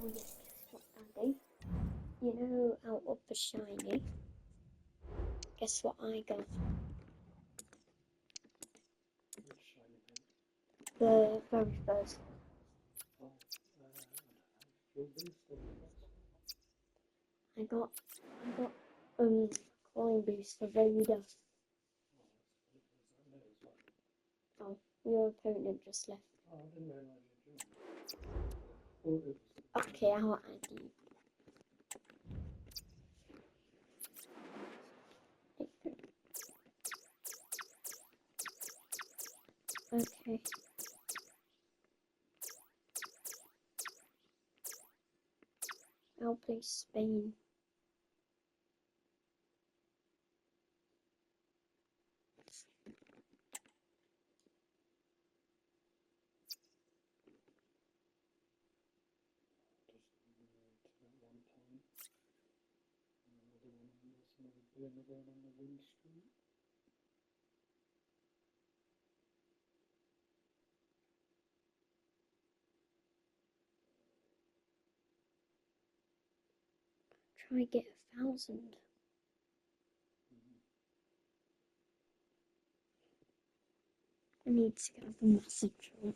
Oh yes, guess what, Andy? You know, out of the shiny, guess what I got? The very first one. I got coin boost for Vader. Oh, your opponent just left. Oh, I didn't realise you joined. Okay, I'll add you. Okay. I'll play Spain. Another one on the win streak. Try get 1,000. I need to get the message on.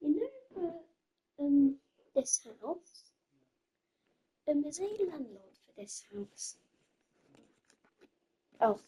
You know, this house. Is a landlord for this house? Oh.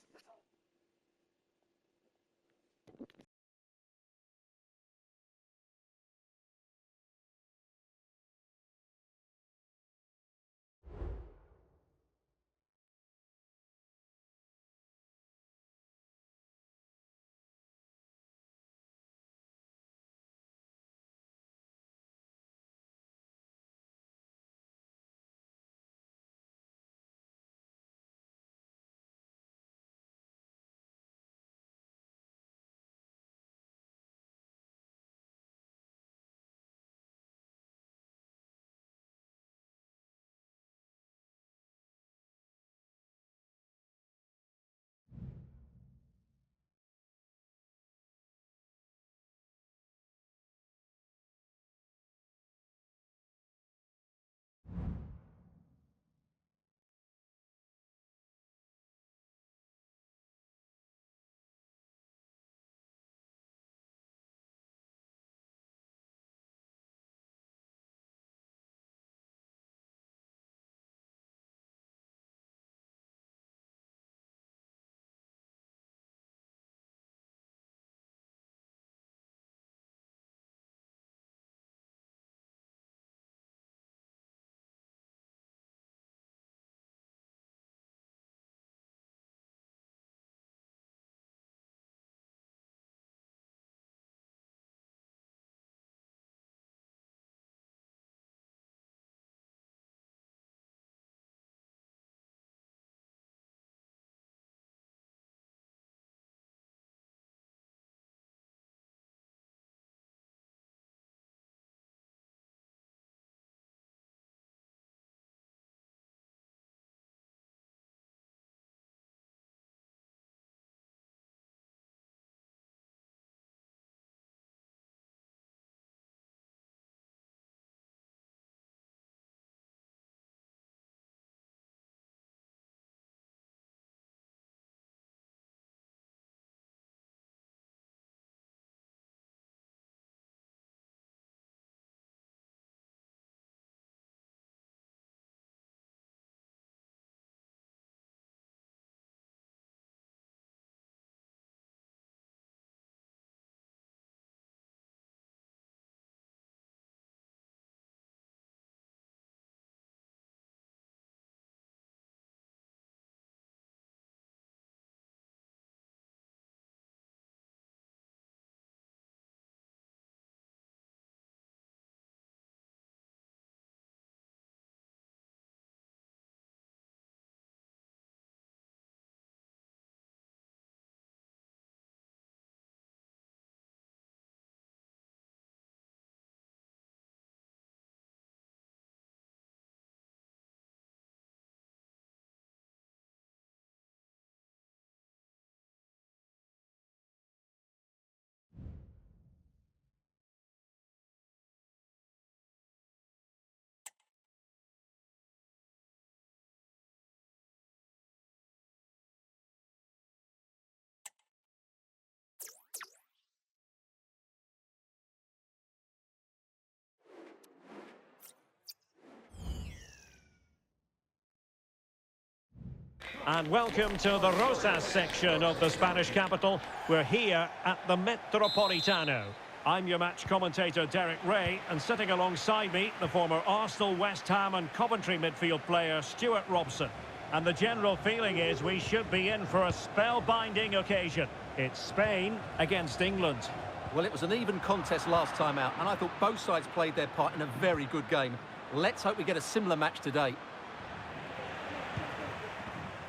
And welcome to the Rosas section of the Spanish capital. We're here at the Metropolitano. I'm your match commentator, Derek Ray, and sitting alongside me, the former Arsenal, West Ham and Coventry midfield player, Stuart Robson. And the general feeling is we should be in for a spellbinding occasion. It's Spain against England. Well, it was an even contest last time out, and I thought both sides played their part in a very good game. Let's hope we get a similar match today.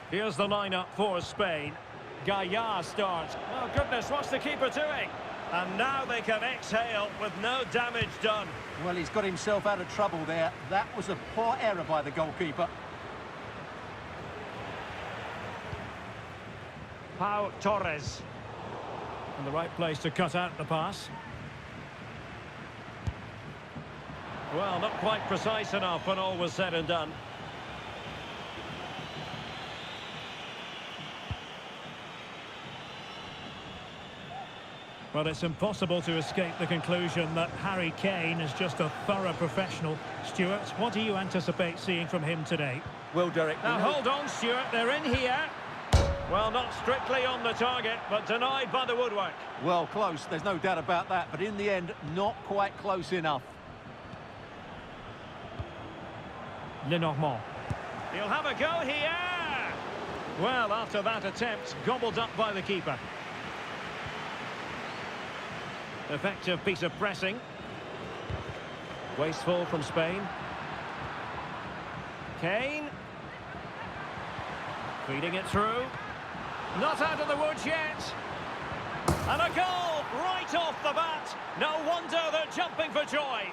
Here's the lineup for Spain. Gaya starts. Oh, goodness, what's the keeper doing? And now they can exhale with no damage done. Well, he's got himself out of trouble there. That was a poor error by the goalkeeper. Pau Torres. In the right place to cut out the pass. Well, not quite precise enough when all was said and done. Well, it's impossible to escape the conclusion that Harry Kane is just a thorough professional. Stuart, what do you anticipate seeing from him today? Well, Derek... Now, hold on, Stuart. They're in here. Well, not strictly on the target, but denied by the woodwork. Well, close. There's no doubt about that. But in the end, not quite close enough. Lenormand. He'll have a go here. Well, after that attempt, gobbled up by the keeper. Effective piece of pressing. Wasteful from Spain. Kane. Feeding it through. Not out of the woods yet. And a goal right off the bat. No wonder they're jumping for joy.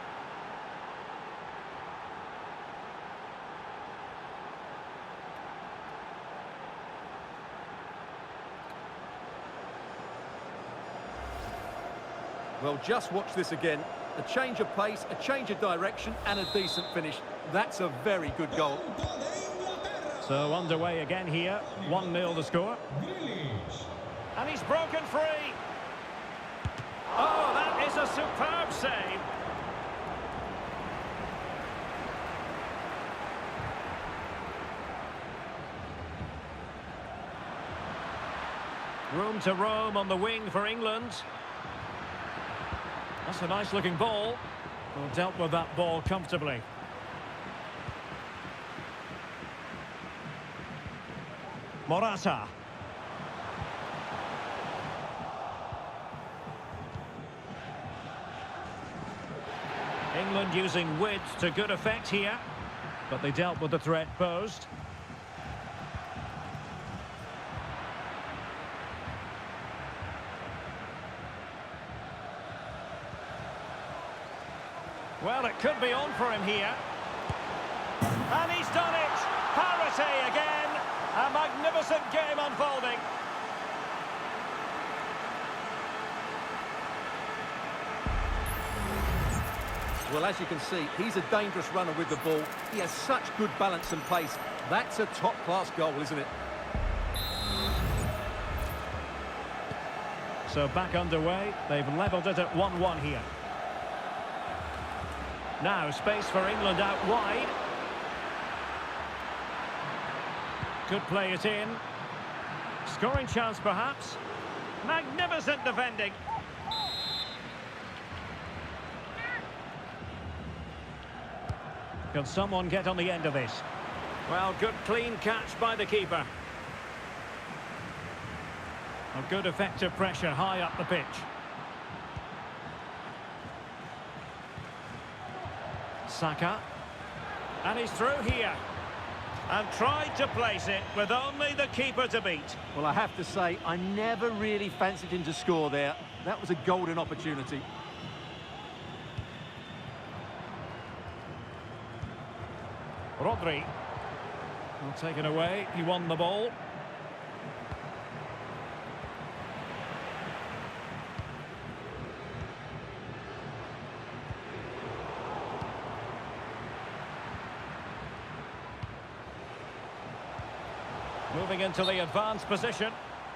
Well, just watch this again. A change of pace, a change of direction, and a decent finish. That's a very good goal. So underway again here. 1-0 the score. And he's broken free. Oh, that is a superb save. Room to roam on the wing for England. That's a nice-looking ball. Well, dealt with that ball comfortably. Morata. England using width to good effect here, but they dealt with the threat posed. Well, it could be on for him here. And he's done it! Parity again! A magnificent game unfolding. Well, as you can see, he's a dangerous runner with the ball. He has such good balance and pace. That's a top-class goal, isn't it? So back underway. They've levelled it at 1-1 here. Now space for England out wide. Could play it in. Scoring chance perhaps. Magnificent defending. Can someone get on the end of this? Well, good clean catch by the keeper. A good effective pressure high up the pitch. Saka. And he's through here. And tried to place it with only the keeper to beat. Well, I have to say, I never really fancied him to score there. That was a golden opportunity. Rodri. Well, taken away. He won the ball. Moving into the advanced position.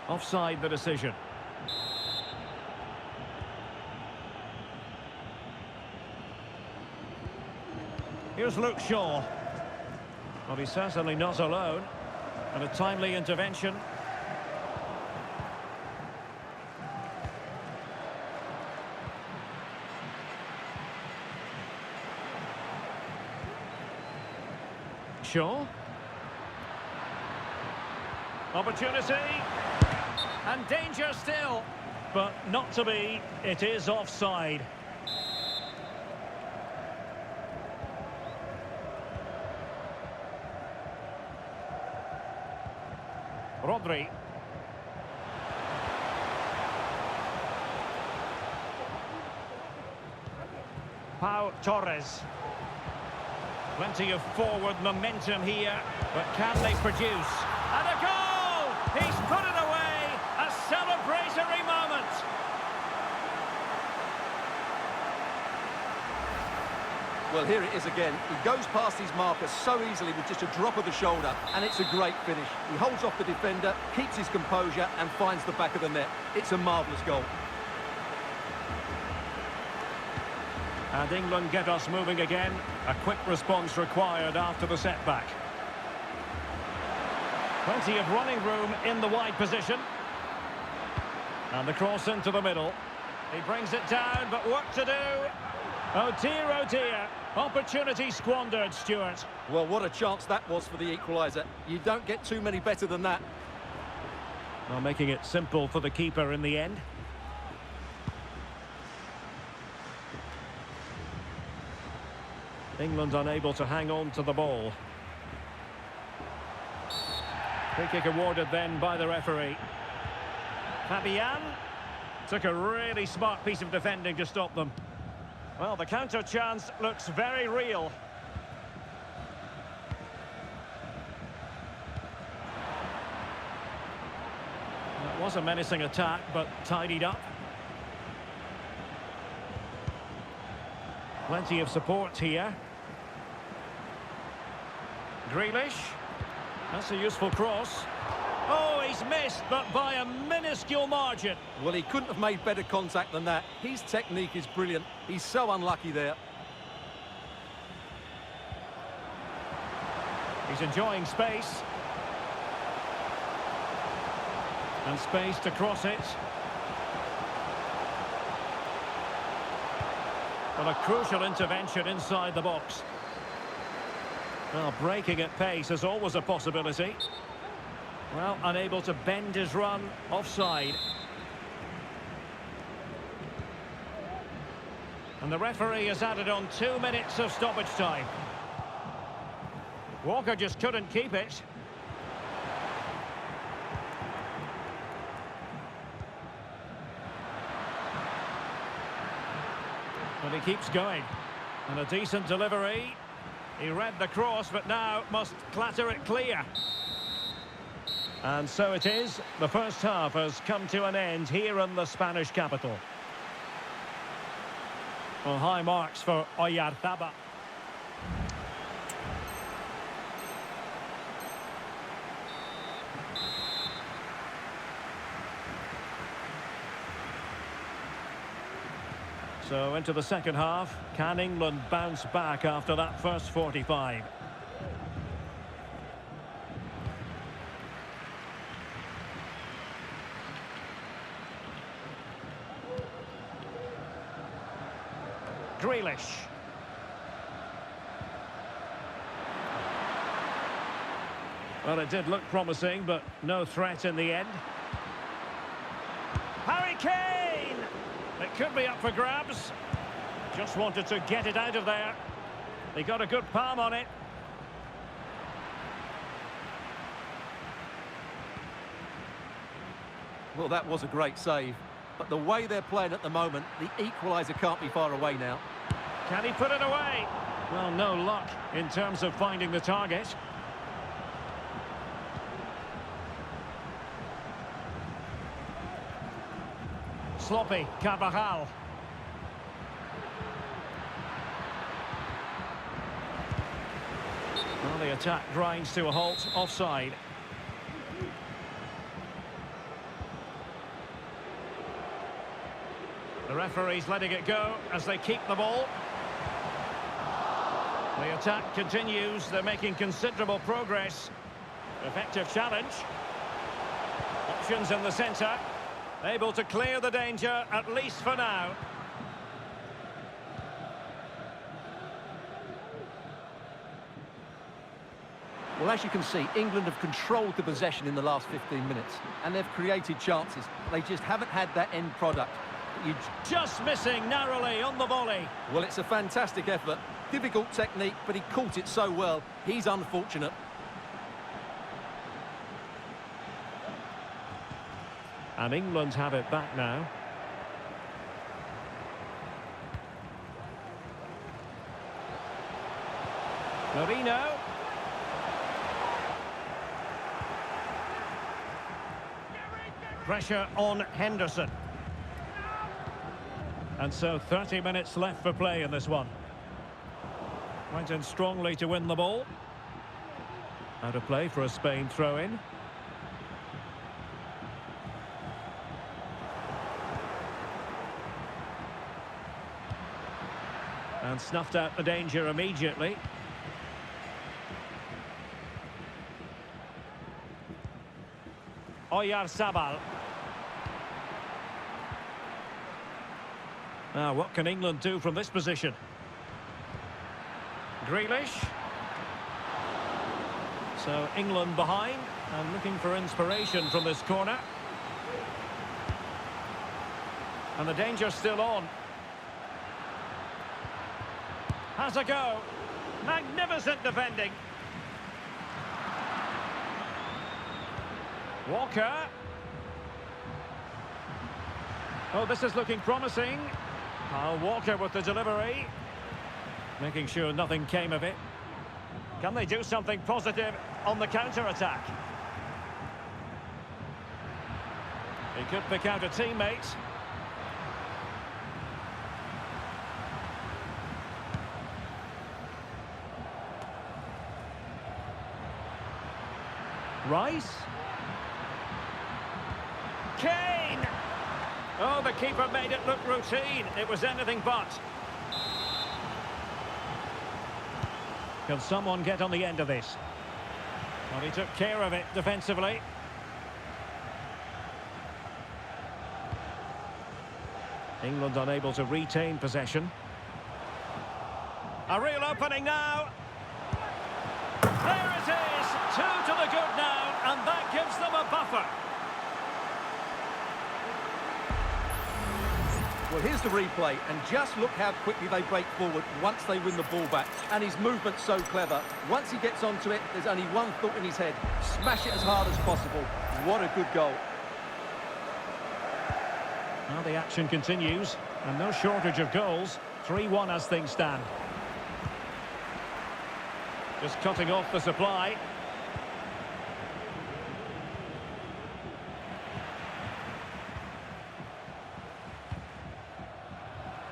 Offside the decision. Here's Luke Shaw. Well, he's certainly not alone. And a timely intervention. Shaw. Opportunity. And danger still. But not to be. It is offside. Rodri. Pau Torres. Plenty of forward momentum here, but can they produce? And a goal! He's put it away! A celebratory moment! Well, here it is again. He goes past his marker so easily with just a drop of the shoulder, and it's a great finish. He holds off the defender, keeps his composure, and finds the back of the net. It's a marvellous goal. And England get us moving again. A quick response required after the setback. Plenty of running room in the wide position. And the cross into the middle. He brings it down, but work to do. Oh dear, opportunity squandered, Stuart. Well, what a chance that was for the equaliser. You don't get too many better than that. Well, making it simple for the keeper in the end. England unable to hang on to the ball. Free kick awarded then by the referee. Fabian took a really smart piece of defending to stop them. Well, the counter chance looks very real. It was a menacing attack, but tidied up. Plenty of support here. Grealish. That's a useful cross. Oh, he's missed, but by a minuscule margin. Well, he couldn't have made better contact than that. His technique is brilliant. He's so unlucky there. He's enjoying space. And space to cross it. Well, a crucial intervention inside the box. Well, breaking at pace is always a possibility. Well, unable to bend his run, offside. And the referee has added on 2 minutes of stoppage time. Walker just couldn't keep it. But he keeps going. And a decent delivery. He read the cross, but now must clatter it clear. And so it is. The first half has come to an end here in the Spanish capital. Well, high marks for Oyarzabal. So into the second half, can England bounce back after that first 45? Grealish. Well, it did look promising, but no threat in the end. Harry Kane! It could be up for grabs. Just wanted to get it out of there. He got a good palm on it. Well, that was a great save. But the way they're playing at the moment, the equaliser can't be far away now. Can he put it away? Well, no luck in terms of finding the target. Sloppy, Carvajal. Well, the attack grinds to a halt, offside. The referee's letting it go as they keep the ball. The attack continues, they're making considerable progress. Effective challenge. Options in the centre. Able to clear the danger, at least for now. Well, as you can see, England have controlled the possession in the last 15 minutes, and they've created chances. They just haven't had that end product. Just missing narrowly on the volley. Well, it's a fantastic effort. Difficult technique, but he caught it so well. He's unfortunate. And England have it back now. Marino. Pressure on Henderson. And so 30 minutes left for play in this one. Went in strongly to win the ball. Out of play for a Spain throw-in. And snuffed out the danger immediately. Oyarzabal. Now, what can England do from this position? Grealish. So, England behind and looking for inspiration from this corner. And the danger's still on. Has a go. Magnificent defending. Walker. Oh, this is looking promising. Walker with the delivery. Making sure nothing came of it. Can they do something positive on the counter-attack? He could pick out a teammate. Rice. Kane! Oh, the keeper made it look routine. It was anything but. Can someone get on the end of this? Well, he took care of it defensively. England unable to retain possession. A real opening now. There it is! 2 to the good now, and that gives them a buffer. Well, here's the replay, and just look how quickly they break forward once they win the ball back. And his movement's so clever. Once he gets onto it, there's only one thought in his head. Smash it as hard as possible. What a good goal. Now the action continues, and no shortage of goals. 3-1 as things stand. Just cutting off the supply.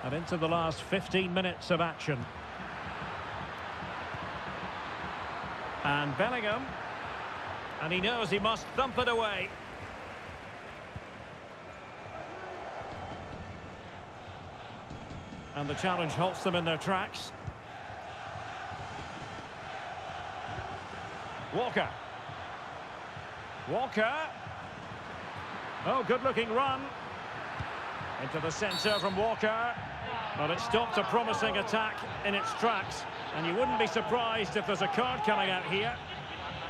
And into the last 15 minutes of action. And Bellingham. And he knows he must thump it away. And the challenge halts them in their tracks. Walker. Walker. Oh, good-looking run. Into the centre from Walker. But it stopped a promising attack in its tracks. And you wouldn't be surprised if there's a card coming out here.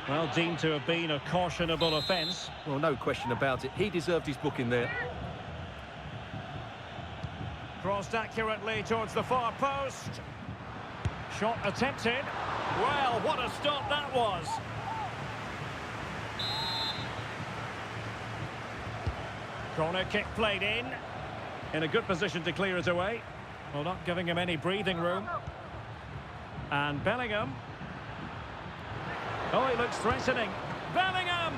Well, deemed to have been a cautionable offence. Well, no question about it. He deserved his booking there. Crossed accurately towards the far post. Shot attempted. Well, what a stop that was. Corner kick played in a good position to clear it away. Well, not giving him any breathing room. And Bellingham. Oh, he looks threatening. Bellingham!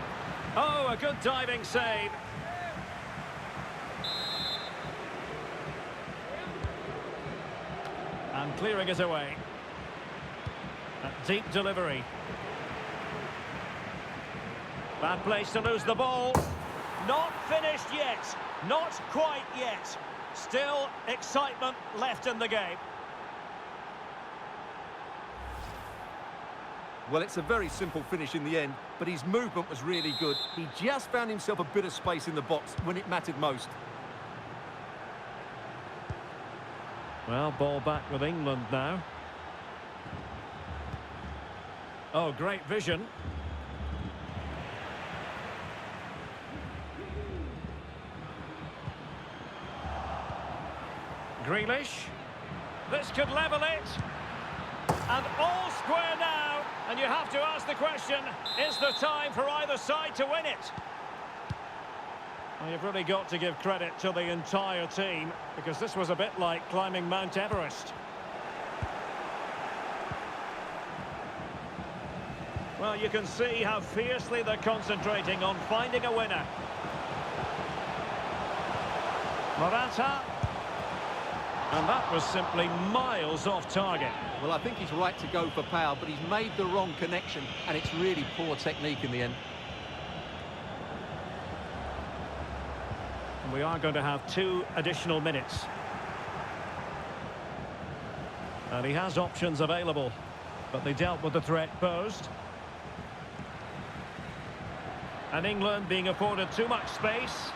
Oh, a good diving save. And clearing it away. A deep delivery. Bad place to lose the ball. Not finished yet. Not quite yet. Still excitement left in the game. Well, it's a very simple finish in the end, but his movement was really good. He just found himself a bit of space in the box when it mattered most. Well, ball back with England now. Oh, great vision. Grealish. This could level it. And all square now. And you have to ask the question, is there time for either side to win it? Well, you've really got to give credit to the entire team, because this was a bit like climbing Mount Everest. Well, you can see how fiercely they're concentrating on finding a winner. Morata. And that was simply miles off target. Well, I think he's right to go for power, but he's made the wrong connection, and it's really poor technique in the end. And we are going to have 2 additional minutes. And he has options available, but they dealt with the threat posed. And England being afforded too much space.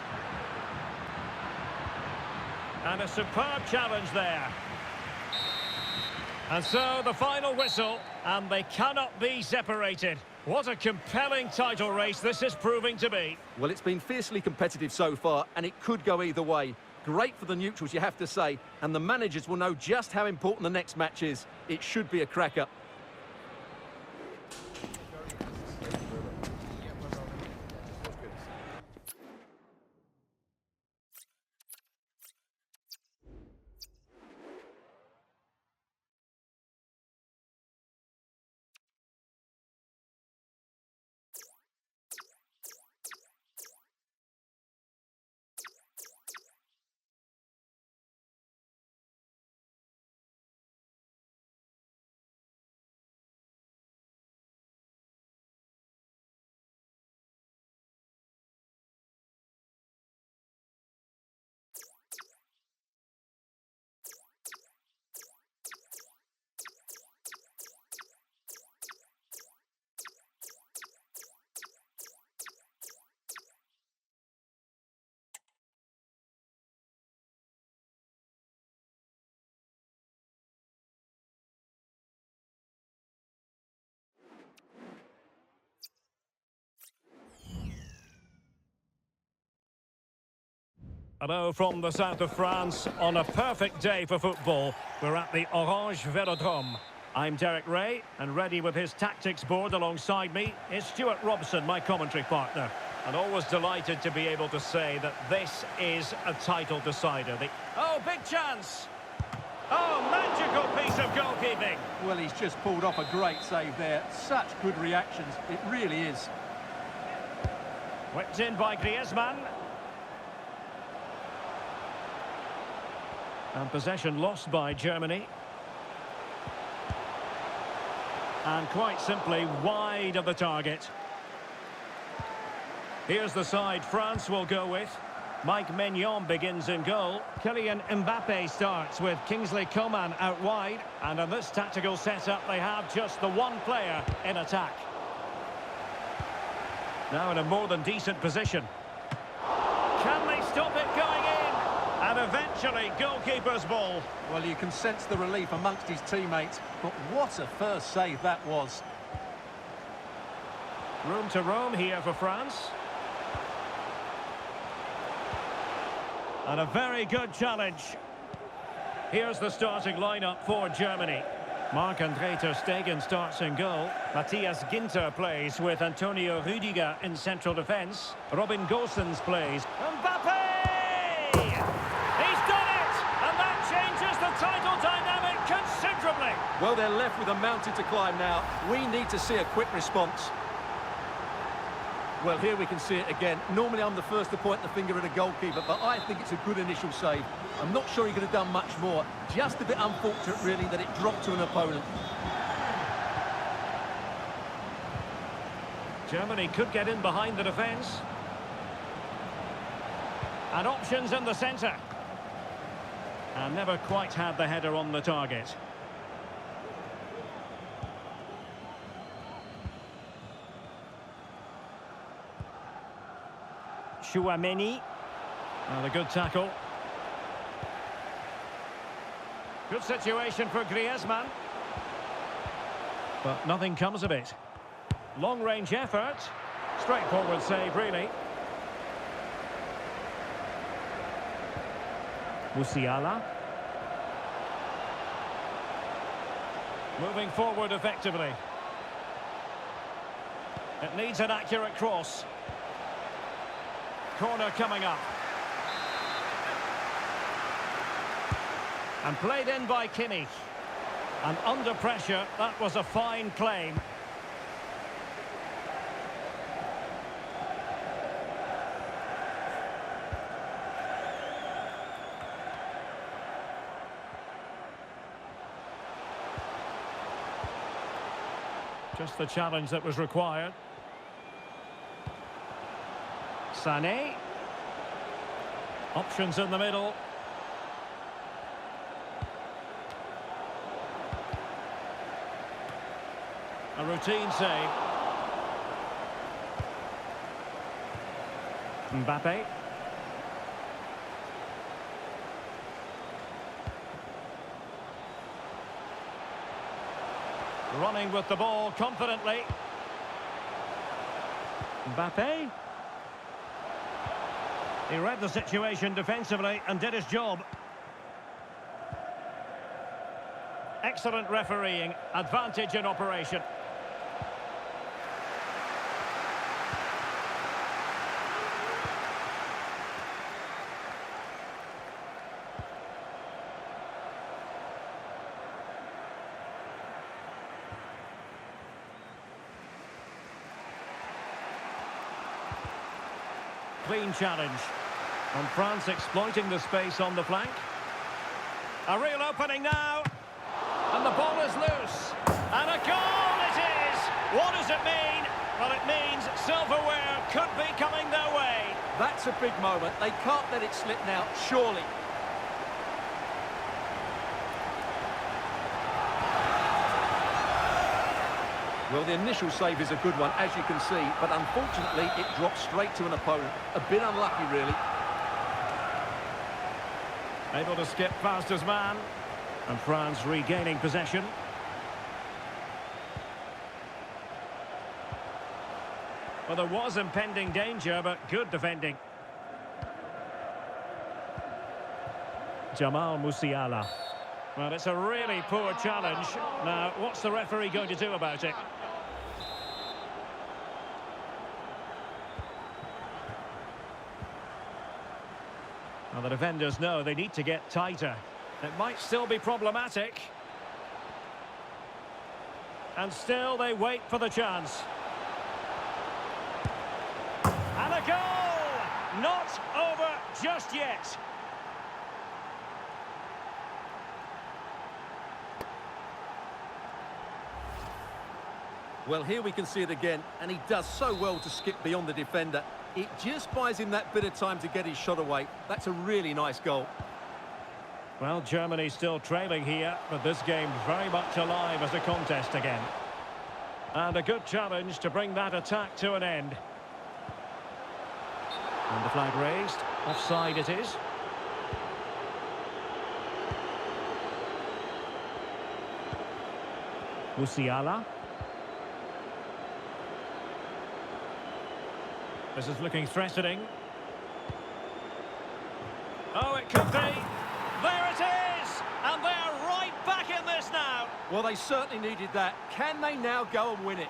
And a superb challenge there. And so the final whistle, and they cannot be separated. What a compelling title race this is proving to be. Well, it's been fiercely competitive so far, and it could go either way. Great for the neutrals, you have to say, and the managers will know just how important the next match is. It should be a cracker. Hello from the south of France on a perfect day for football. We're at the Orange Velodrome. I'm Derek Ray, and ready with his tactics board alongside me is Stuart Robson, my commentary partner. And always delighted to be able to say that this is a title decider. Oh, big chance! Oh, magical piece of goalkeeping! Well, he's just pulled off a great save there. Such good reactions, it really is. Whipped in by Griezmann. And possession lost by Germany. And quite simply wide of the target. Here's the side France will go with. Mike Maignan begins in goal. Kylian Mbappe starts with Kingsley Coman out wide. And in this tactical setup, they have just the one player in attack. Now in a more than decent position. Can they stop it going in? And eventually, goalkeeper's ball. Well, you can sense the relief amongst his teammates, but what a first save that was. Room to roam here for France. And a very good challenge. Here's the starting lineup for Germany. Marc-André ter Stegen starts in goal. Matthias Ginter plays with Antonio Rüdiger in central defence. Robin Gosens plays. Mbappe! Changes the title dynamic considerably. Well, they're left with a mountain to climb now. We need to see a quick response. Well, here we can see it again. Normally I'm the first to point the finger at a goalkeeper, but I think it's a good initial save. I'm not sure he could have done much more. Just a bit unfortunate, really, that it dropped to an opponent. Germany could get in behind the defence. And options in the centre. And never quite had the header on the target. Chouameni. And a good tackle. Good situation for Griezmann. But nothing comes of it. Long-range effort. Straightforward save, really. Musiala. Moving forward effectively. It needs an accurate cross. Corner coming up. And played in by Kimmich. And under pressure, that was a fine claim. Just the challenge that was required. Sané. Options in the middle. A routine save. Mbappe. Running with the ball confidently. Mbappe. He read the situation defensively and did his job. Excellent refereeing. Advantage in operation. Clean challenge. And France exploiting the space on the flank. A real opening now. And the ball is loose. And a goal it is! What does it mean? Well, it means silverware could be coming their way. That's a big moment. They can't let it slip now, surely. Well, the initial save is a good one, as you can see, but unfortunately it drops straight to an opponent. A bit unlucky, really. Able to skip past his man. And France regaining possession. Well, there was impending danger, but good defending. Jamal Musiala. Well, it's a really poor challenge. Now, what's the referee going to do about it? Well, the defenders know they need to get tighter. It might still be problematic. And still they wait for the chance. And a goal! Not over just yet. Well, here we can see it again, and he does so well to skip beyond the defender. It just buys him that bit of time to get his shot away. That's a really nice goal. Well, Germany still trailing here, but this game's very much alive as a contest again. And a good challenge to bring that attack to an end. And the flag raised. Offside it is. Musiala. This is looking threatening. Oh, it could be. There it is! And they're right back in this now. Well, they certainly needed that. Can they now go and win it?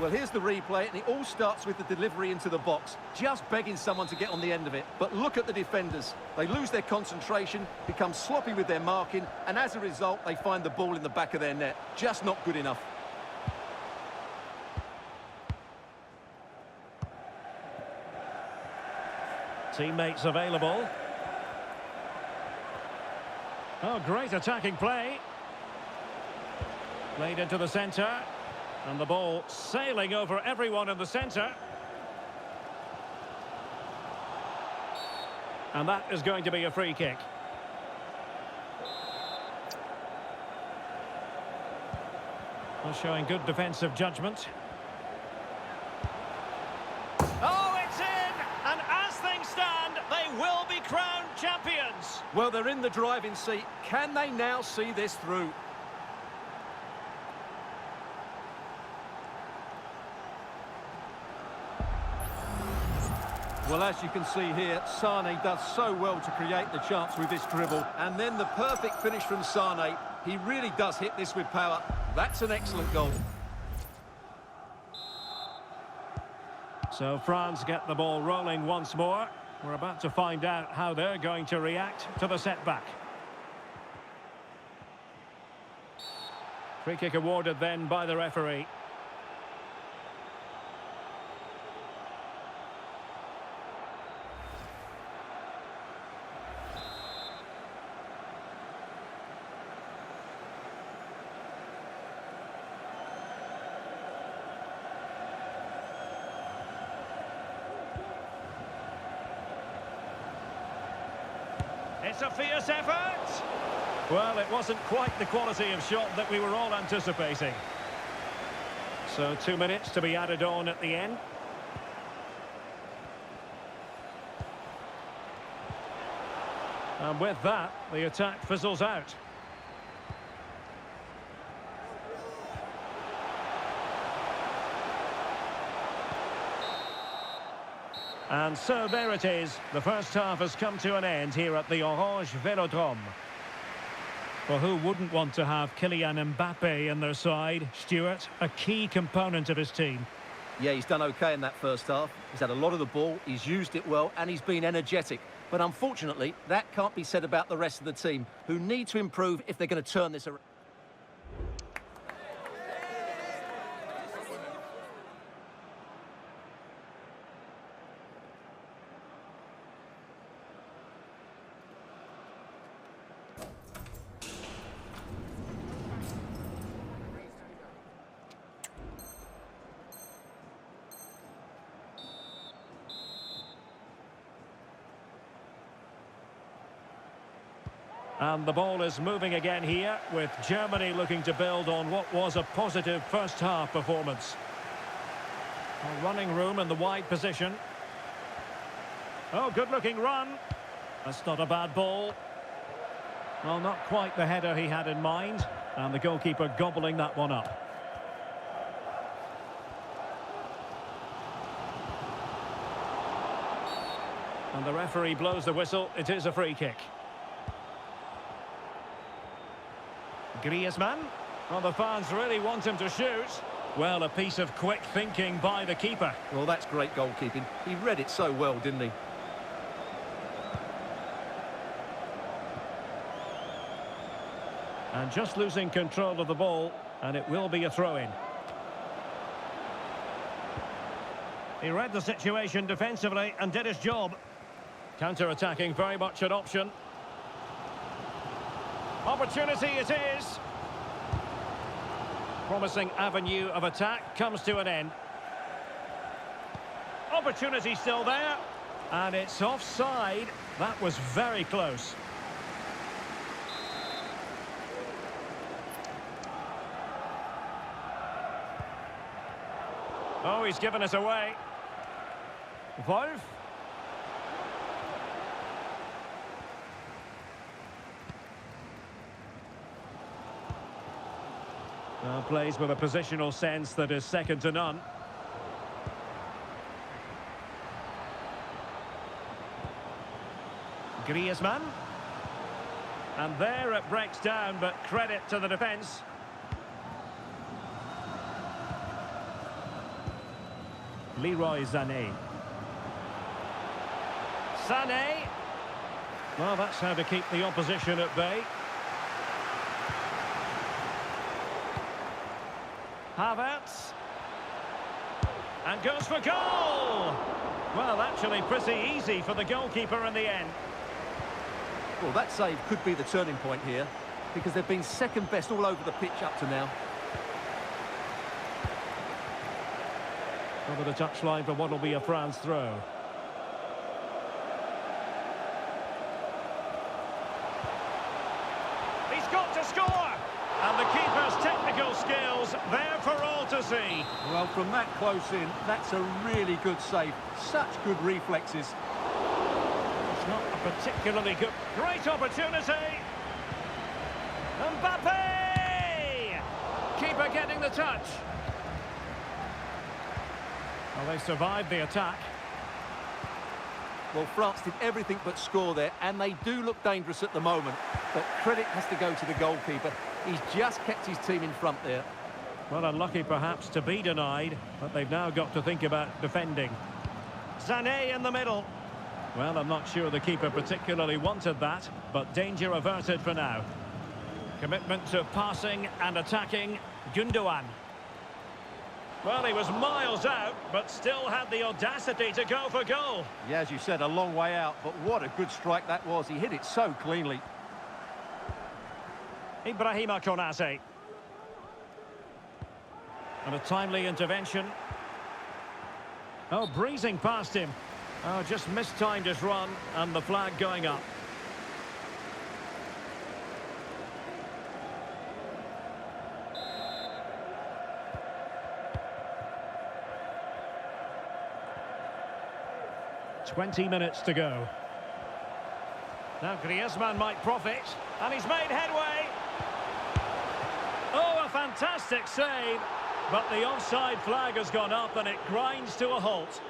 Well, here's the replay, and it all starts with the delivery into the box. Just begging someone to get on the end of it. But look at the defenders. They lose their concentration, become sloppy with their marking, and as a result, they find the ball in the back of their net. Just not good enough. Teammates available. Oh, great attacking play. Played into the centre. And the ball sailing over everyone in the centre. And that is going to be a free kick. Well, showing good defensive judgment. chance. Well, they're in the driving seat. Can they now see this through? Well, as you can see here, Sane does so well to create the chance with this dribble. And then the perfect finish from Sane. He really does hit this with power. That's an excellent goal. So France get the ball rolling once more. We're about to find out how they're going to react to the setback. Free kick awarded then by the referee. It's a fierce effort. Well, it wasn't quite the quality of shot that we were all anticipating. So 2 minutes to be added on at the end. And with that, the attack fizzles out. And so there it is. The first half has come to an end here at the Orange Velodrome. Well, who wouldn't want to have Kylian Mbappe in their side? Stuart, a key component of his team. Yeah, he's done okay in that first half. He's had a lot of the ball, he's used it well, and he's been energetic. But unfortunately, that can't be said about the rest of the team, who need to improve if they're going to turn this around. And the ball is moving again here, with Germany looking to build on what was a positive first-half performance. A running room in the wide position. Oh, good-looking run. That's not a bad ball. Well, not quite the header he had in mind, and the goalkeeper gobbling that one up. And the referee blows the whistle. It is a free kick. Griezmann. Well, the fans really want him to shoot. Well, a piece of quick thinking by the keeper. Well, that's great goalkeeping. He read it so well, didn't he? And just losing control of the ball, and it will be a throw-in. He read the situation defensively and did his job. Counter-attacking, very much an option. Opportunity it is. Promising avenue of attack comes to an end. Opportunity still there. And it's offside. That was very close. Oh, he's given us away. Wolf. Plays with a positional sense that is second to none. Griezmann. And there it breaks down, but credit to the defence. Leroy Sané. Sané. Well, that's how to keep the opposition at bay. Havertz. And goes for goal! Well, actually pretty easy for the goalkeeper in the end. Well, that save could be the turning point here, because they've been second best all over the pitch up to now. Over the touchline for what will be a France throw. He's got to score! And the keeper's technical skills there for all to see. Well, from that close in, that's a really good save. Such good reflexes. It's not a Particularly good. Great opportunity. Mbappe! Keeper getting the touch. Well, they survived the attack. Well, France did everything but score there, and they do look dangerous at the moment. But credit has to go to the goalkeeper. He's just kept his team in front there. Well, unlucky perhaps to be denied, but they've now got to think about defending. Sané in the middle. Well, I'm not sure the keeper particularly wanted that, but danger averted for now. Commitment to passing and attacking. Gundogan. Well, he was miles out, but still had the audacity to go for goal. Yeah, as you said, a long way out, but what a good strike that was. He hit it so cleanly. Ibrahima Konate. And a timely intervention. Oh, breezing past him. Oh, just mistimed his run, and the flag going up. "20 minutes to go. Now Griezmann might profit, and he's made headway. Oh, a fantastic save, but the offside flag has gone up and it grinds to a halt.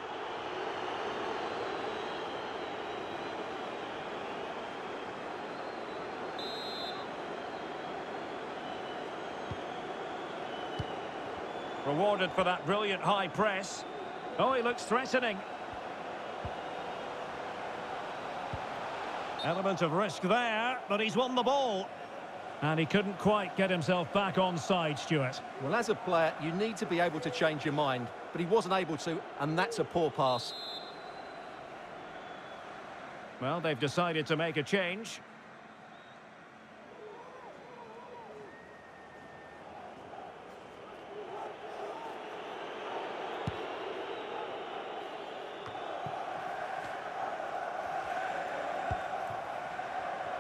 Rewarded for that brilliant high press. Oh, he looks threatening. Element of risk there, but he's won the ball. And he couldn't quite get himself back on side, Stuart. Well, as a player, you need to be able to change your mind, but he wasn't able to, and that's a poor pass. Well, they've decided to make a change.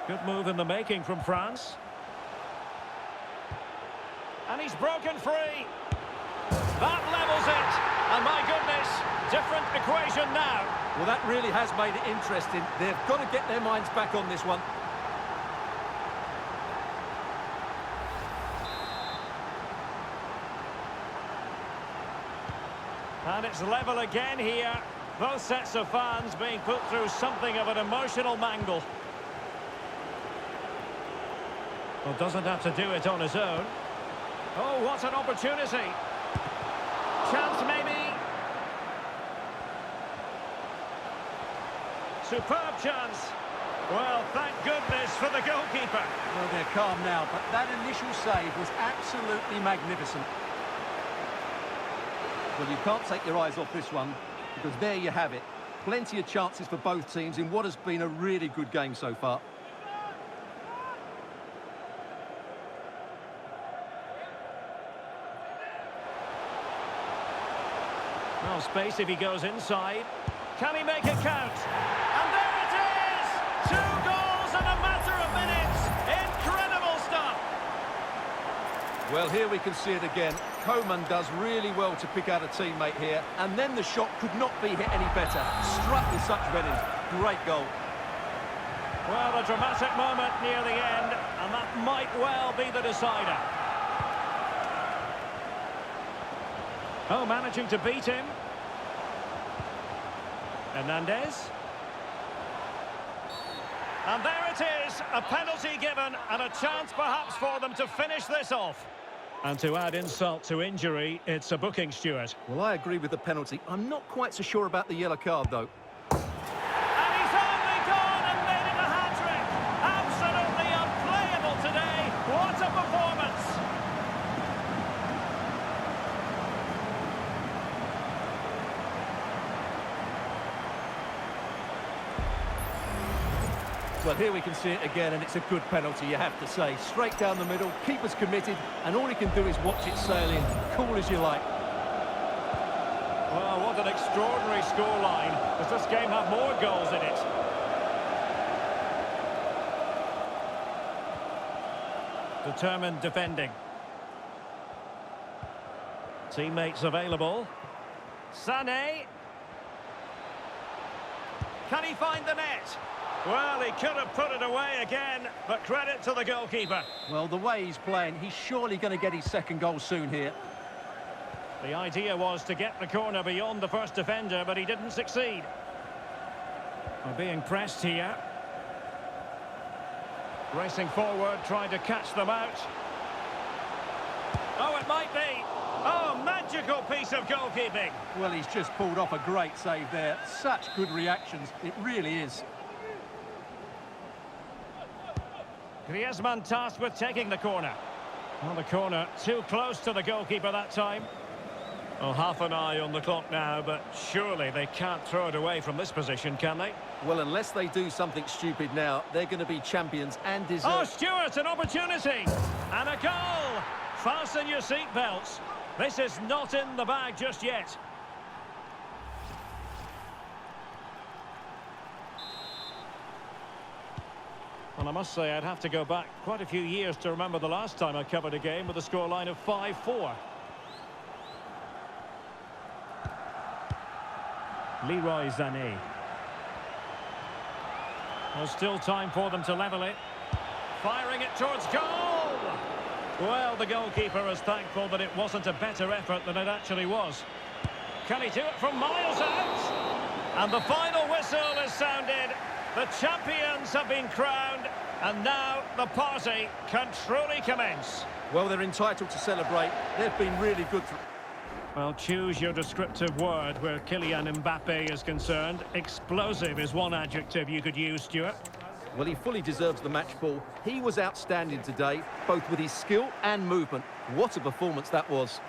Good move in the making from France. And he's broken free. That levels it. And my goodness, different equation now. Well, that really has made it interesting. They've got to get their minds back on this one. And it's level again here. Both sets of fans being put through something of an emotional mangle. Well, doesn't have to do it on his own. Oh, what an opportunity. Chance maybe. Superb chance. Well, thank goodness for the goalkeeper. Well, they're calm now, but that initial save was absolutely magnificent. Well, you can't take your eyes off this one, because there you have it. Plenty of chances for both teams in what has been a really good game so far. Well, space if he goes inside. Can he make it count? And there it is! 2 goals in a matter of minutes! Incredible stuff! Well, here we can see it again. Coman does really well to pick out a teammate here, and then the shot could not be hit any better. Struck with such venom. Great goal. Well, a dramatic moment near the end, and that might well be the decider. Oh, managing to beat him. Hernandez. And there it is, a penalty given and a chance perhaps for them to finish this off. And to add insult to injury, it's a booking, Stuart. Well, I agree with the penalty. I'm not quite so sure about the yellow card, though. And he's only gone and made it a hat-trick. Absolutely unplayable today. What a performance. Well, here we can see it again, and it's a good penalty, you have to say. Straight down the middle, keeper's committed, and all he can do is watch it sail in. Cool as you like. Well, what an extraordinary scoreline. Does this game have more goals in it? Determined defending. Teammates available. Sané. Can he find the net? Well, he could have put it away again, but credit to the goalkeeper. Well, the way he's playing, he's surely going to get his second goal soon here. The idea was to get the corner beyond the first defender, but he didn't succeed. We're being pressed here. Racing forward, trying to catch them out. Oh, it might be. Oh, magical piece of goalkeeping. Well, he's just pulled off a great save there. Such good reactions, it really is. Griezmann tasked with taking the corner. Well, the corner too close to the goalkeeper that time. Well, half an eye on the clock now, but surely they can't throw it away from this position, can they? Well, unless they do something stupid now, they're going to be champions and deserve... Oh, Stewart, an opportunity! And a goal! Fasten your seatbelts. This is not in the bag just yet. Well, I must say, I'd have to go back quite a few years to remember the last time I covered a game with a scoreline of 5-4. Leroy Sané. There's still time for them to level it. Firing it towards goal! Well, the goalkeeper is thankful that it wasn't a better effort than it actually was. Can he do it from miles out? And the final whistle is sounded. The champions have been crowned, and now the party can truly commence. Well, they're entitled to celebrate. They've been really good for... Well, choose your descriptive word where Kylian Mbappe is concerned. Explosive is one adjective you could use, Stuart. Well, he fully deserves the match ball. He was outstanding today, both with his skill and movement. What a performance that was.